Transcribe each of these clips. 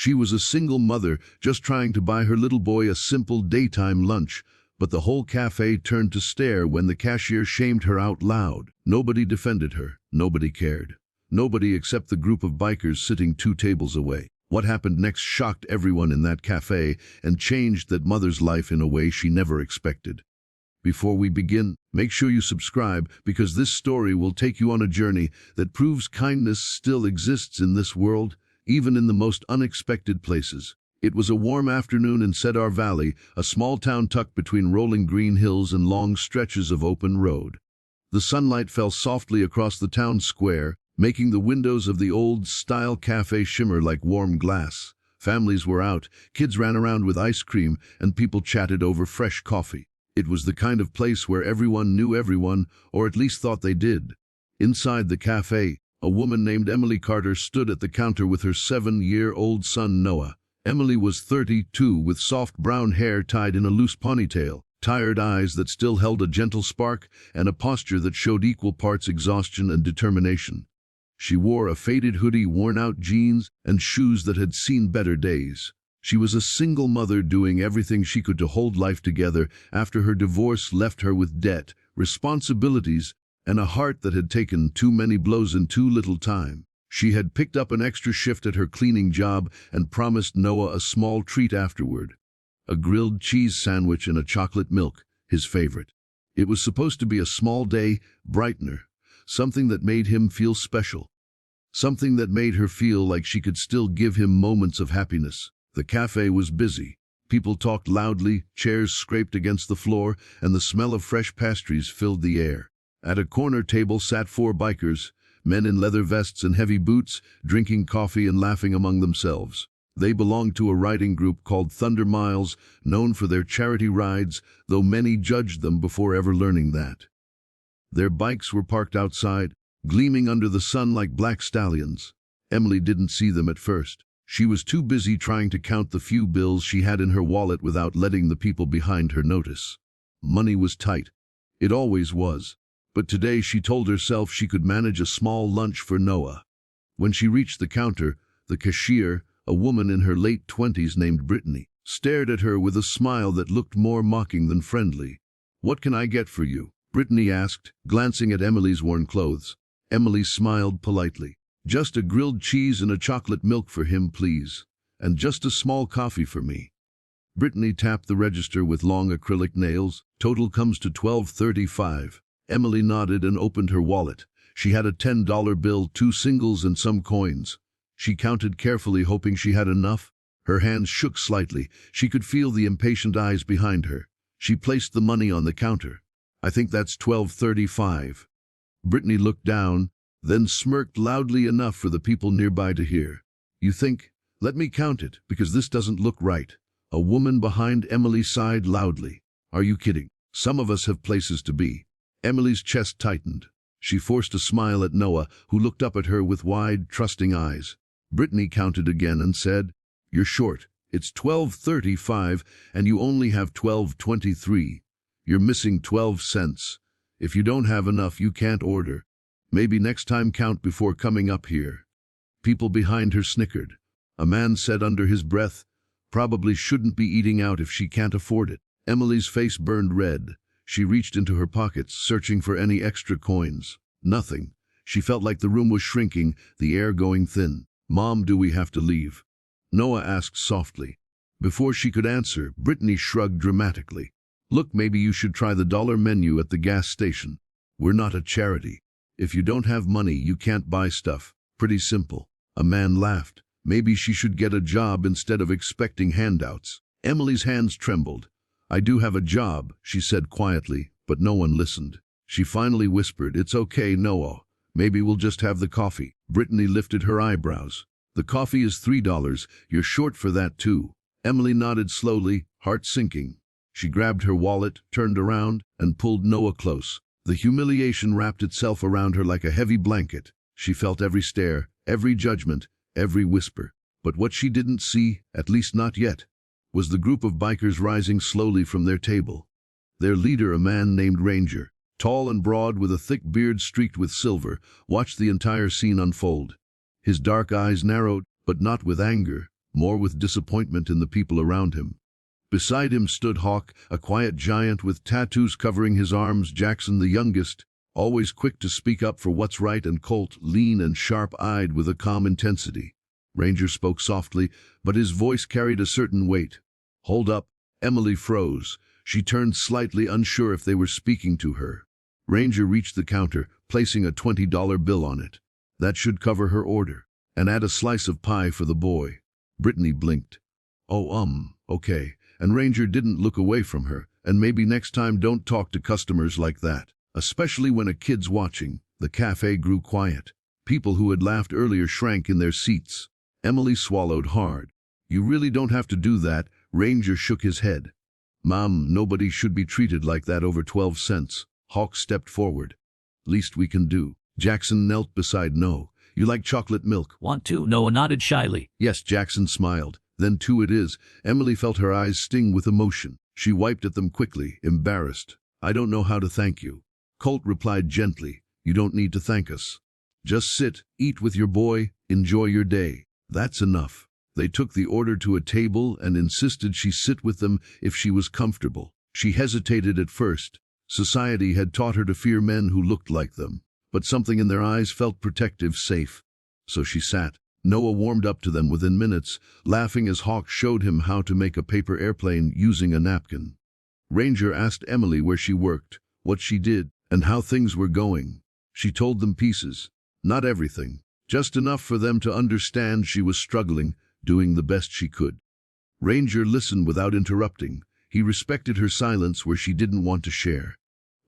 She was a single mother just trying to buy her little boy a simple daytime lunch, but the whole cafe turned to stare when the cashier shamed her out loud. Nobody defended her. Nobody cared. Nobody except the group of bikers sitting 2 tables away. What happened next shocked everyone in that cafe and changed that mother's life in a way she never expected. Before we begin, make sure you subscribe because this story will take you on a journey that proves kindness still exists in this world, even in the most unexpected places. It was a warm afternoon in Cedar Valley, a small town tucked between rolling green hills and long stretches of open road. The sunlight fell softly across the town square, making the windows of the old-style cafe shimmer like warm glass. Families were out, kids ran around with ice cream, and people chatted over fresh coffee. It was the kind of place where everyone knew everyone, or at least thought they did. Inside the cafe, a woman named Emily Carter stood at the counter with her 7-year-old son Noah. Emily was 32, with soft brown hair tied in a loose ponytail, tired eyes that still held a gentle spark, and a posture that showed equal parts exhaustion and determination. She wore a faded hoodie, worn-out jeans, and shoes that had seen better days. She was a single mother doing everything she could to hold life together after her divorce left her with debt, responsibilities, and a heart that had taken too many blows in too little time. She had picked up an extra shift at her cleaning job and promised Noah a small treat afterward. A grilled cheese sandwich and a chocolate milk, his favorite. It was supposed to be a small day brightener, something that made him feel special. Something that made her feel like she could still give him moments of happiness. The cafe was busy. People talked loudly, chairs scraped against the floor, and the smell of fresh pastries filled the air. At a corner table sat 4 bikers, men in leather vests and heavy boots, drinking coffee and laughing among themselves. They belonged to a riding group called Thunder Miles, known for their charity rides, though many judged them before ever learning that. Their bikes were parked outside, gleaming under the sun like black stallions. Emily didn't see them at first. She was too busy trying to count the few bills she had in her wallet without letting the people behind her notice. Money was tight. It always was. But today she told herself she could manage a small lunch for Noah. When she reached the counter, the cashier, a woman in her late 20s named Brittany, stared at her with a smile that looked more mocking than friendly. "What can I get for you?" Brittany asked, glancing at Emily's worn clothes. Emily smiled politely. "Just a grilled cheese and a chocolate milk for him, please. And just a small coffee for me." Brittany tapped the register with long acrylic nails. "Total comes to $12.35. Emily nodded and opened her wallet. She had a $10 bill, 2 singles and some coins. She counted carefully, hoping she had enough. Her hands shook slightly. She could feel the impatient eyes behind her. She placed the money on the counter. "I think that's $12.35. Brittany looked down, then smirked loudly enough for the people nearby to hear. "You think? Let me count it, because this doesn't look right." A woman behind Emily sighed loudly. "Are you kidding? Some of us have places to be." Emily's chest tightened. She forced a smile at Noah, who looked up at her with wide, trusting eyes. Brittany counted again and said, "You're short. It's $12.35, and you only have $12.23. You're missing 12 cents. If you don't have enough, you can't order. Maybe next time count before coming up here." People behind her snickered. A man said under his breath, "Probably shouldn't be eating out if she can't afford it." Emily's face burned red. She reached into her pockets, searching for any extra coins. Nothing. She felt like the room was shrinking, the air going thin. "Mom, do we have to leave?" Noah asked softly. Before she could answer, Brittany shrugged dramatically. "Look, maybe you should try the dollar menu at the gas station. We're not a charity. If you don't have money, you can't buy stuff. Pretty simple." A man laughed. Maybe she should get a job instead of expecting handouts. Emily's hands trembled. "I do have a job," she said quietly, but no one listened. She finally whispered, "It's okay, Noah. Maybe we'll just have the coffee." Brittany lifted her eyebrows. "The coffee is $3. You're short for that too." Emily nodded slowly, heart sinking. She grabbed her wallet, turned around, and pulled Noah close. The humiliation wrapped itself around her like a heavy blanket. She felt every stare, every judgment, every whisper. But what she didn't see, at least not yet, was the group of bikers rising slowly from their table. Their leader, a man named Ranger, tall and broad with a thick beard streaked with silver, watched the entire scene unfold. His dark eyes narrowed, but not with anger, more with disappointment in the people around him. Beside him stood Hawk, a quiet giant with tattoos covering his arms, Jackson the youngest, always quick to speak up for what's right, and Colt, lean and sharp-eyed with a calm intensity. Ranger spoke softly, but his voice carried a certain weight. "Hold up." Emily froze. She turned slightly, unsure if they were speaking to her. Ranger reached the counter, placing a $20 bill on it. That should cover her order. "And add a slice of pie for the boy." Brittany blinked. "Oh, okay." And Ranger didn't look away from her. "And maybe next time don't talk to customers like that, especially when a kid's watching." The cafe grew quiet. People who had laughed earlier shrank in their seats. Emily swallowed hard. "You really don't have to do that." Ranger shook his head. "Mom, nobody should be treated like that over 12 cents. Hawk stepped forward. "Least we can do." Jackson knelt beside No. "You like chocolate milk?" "Want to?" Noah nodded shyly. "Yes," Jackson smiled. "Then two it is." Emily felt her eyes sting with emotion. She wiped at them quickly, embarrassed. "I don't know how to thank you." Colt replied gently, "You don't need to thank us. Just sit, eat with your boy, enjoy your day. That's enough." They took the order to a table and insisted she sit with them if she was comfortable. She hesitated at first. Society had taught her to fear men who looked like them, but something in their eyes felt protective, safe. So she sat. Noah warmed up to them within minutes, laughing as Hawk showed him how to make a paper airplane using a napkin. Ranger asked Emily where she worked, what she did, and how things were going. She told them pieces, not everything, just enough for them to understand she was struggling, doing the best she could. Ranger listened without interrupting. He respected her silence where she didn't want to share.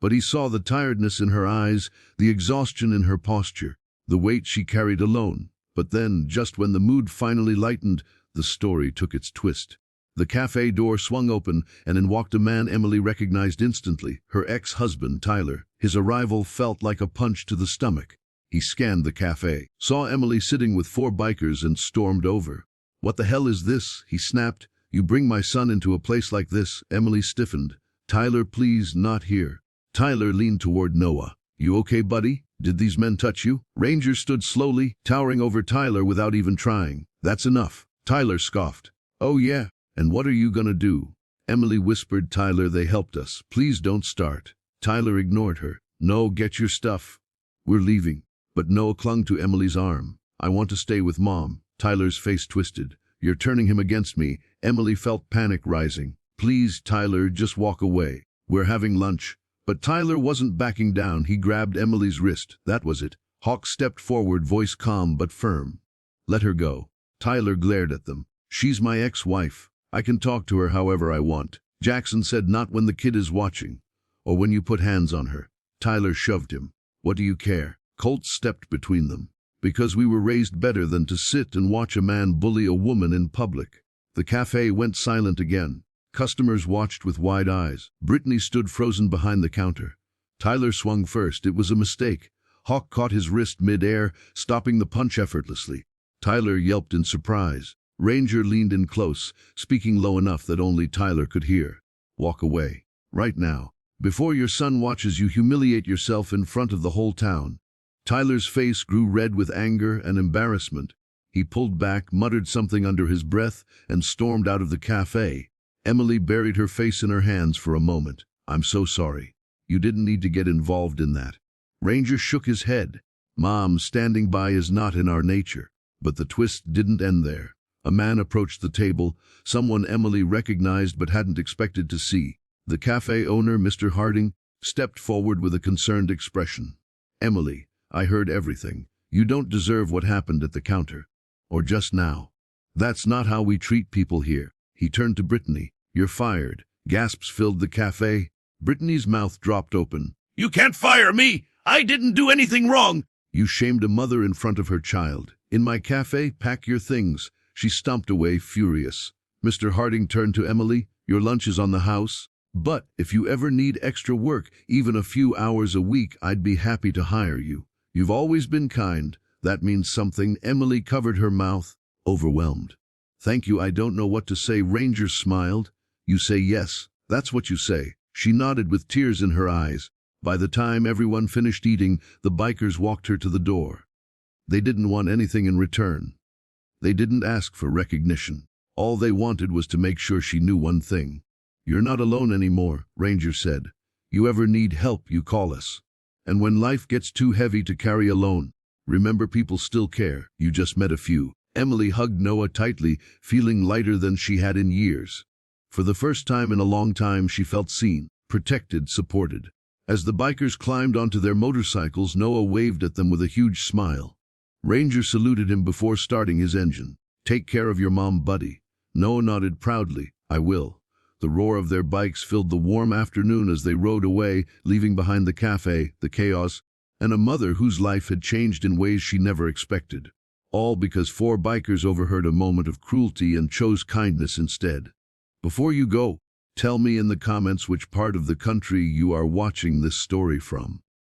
But he saw the tiredness in her eyes, the exhaustion in her posture, the weight she carried alone. But then, just when the mood finally lightened, the story took its twist. The cafe door swung open, and in walked a man Emily recognized instantly, her ex-husband, Tyler. His arrival felt like a punch to the stomach. He scanned the cafe, saw Emily sitting with 4 bikers, and stormed over. "What the hell is this?" he snapped. "You bring my son into a place like this?" Emily stiffened. "Tyler, please, not here." Tyler leaned toward Noah. "You okay, buddy? Did these men touch you?" Ranger stood slowly, towering over Tyler without even trying. "That's enough." Tyler scoffed. "Oh yeah? And what are you gonna do?" Emily whispered, "Tyler, they helped us. Please don't start." Tyler ignored her. "No, get your stuff. We're leaving." But Noah clung to Emily's arm. "I want to stay with Mom." Tyler's face twisted. "You're turning him against me." Emily felt panic rising. "Please, Tyler, just walk away. We're having lunch." But Tyler wasn't backing down. He grabbed Emily's wrist. That was it. Hawk stepped forward, voice calm but firm. "Let her go." Tyler glared at them. "She's my ex-wife. I can talk to her however I want." Jackson said, "Not when the kid is watching. Or when you put hands on her." Tyler shoved him. "What do you care?" Colt stepped between them. "Because we were raised better than to sit and watch a man bully a woman in public." The cafe went silent again. Customers watched with wide eyes. Brittany stood frozen behind the counter. Tyler swung first. It was a mistake. Hawk caught his wrist mid-air, stopping the punch effortlessly. Tyler yelped in surprise. Ranger leaned in close, speaking low enough that only Tyler could hear. "Walk away. Right now. Before your son watches you humiliate yourself in front of the whole town." Tyler's face grew red with anger and embarrassment. He pulled back, muttered something under his breath, and stormed out of the cafe. Emily buried her face in her hands for a moment. "I'm so sorry. You didn't need to get involved in that." Ranger shook his head. "Mom, standing by is not in our nature." But the twist didn't end there. A man approached the table, someone Emily recognized but hadn't expected to see. The cafe owner, Mr. Harding, stepped forward with a concerned expression. "Emily, I heard everything. You don't deserve what happened at the counter. Or just now. That's not how we treat people here." He turned to Brittany. "You're fired." Gasps filled the cafe. Brittany's mouth dropped open. "You can't fire me! I didn't do anything wrong!" "You shamed a mother in front of her child. In my cafe, pack your things." She stomped away, furious. Mr. Harding turned to Emily. "Your lunch is on the house. But if you ever need extra work, even a few hours a week, I'd be happy to hire you. You've always been kind. That means something." Emily covered her mouth, overwhelmed. "Thank you, I don't know what to say." Ranger smiled. "You say yes. That's what you say." She nodded with tears in her eyes. By the time everyone finished eating, the bikers walked her to the door. They didn't want anything in return. They didn't ask for recognition. All they wanted was to make sure she knew one thing. "You're not alone anymore," Ranger said. "You ever need help, you call us. And when life gets too heavy to carry alone, remember people still care. You just met a few." Emily hugged Noah tightly, feeling lighter than she had in years. For the first time in a long time, she felt seen, protected, supported. As the bikers climbed onto their motorcycles, Noah waved at them with a huge smile. Ranger saluted him before starting his engine. "Take care of your mom, buddy." Noah nodded proudly. "I will." The roar of their bikes filled the warm afternoon as they rode away, leaving behind the cafe, the chaos, and a mother whose life had changed in ways she never expected. All because 4 bikers overheard a moment of cruelty and chose kindness instead. Before you go, tell me in the comments which part of the country you are watching this story from.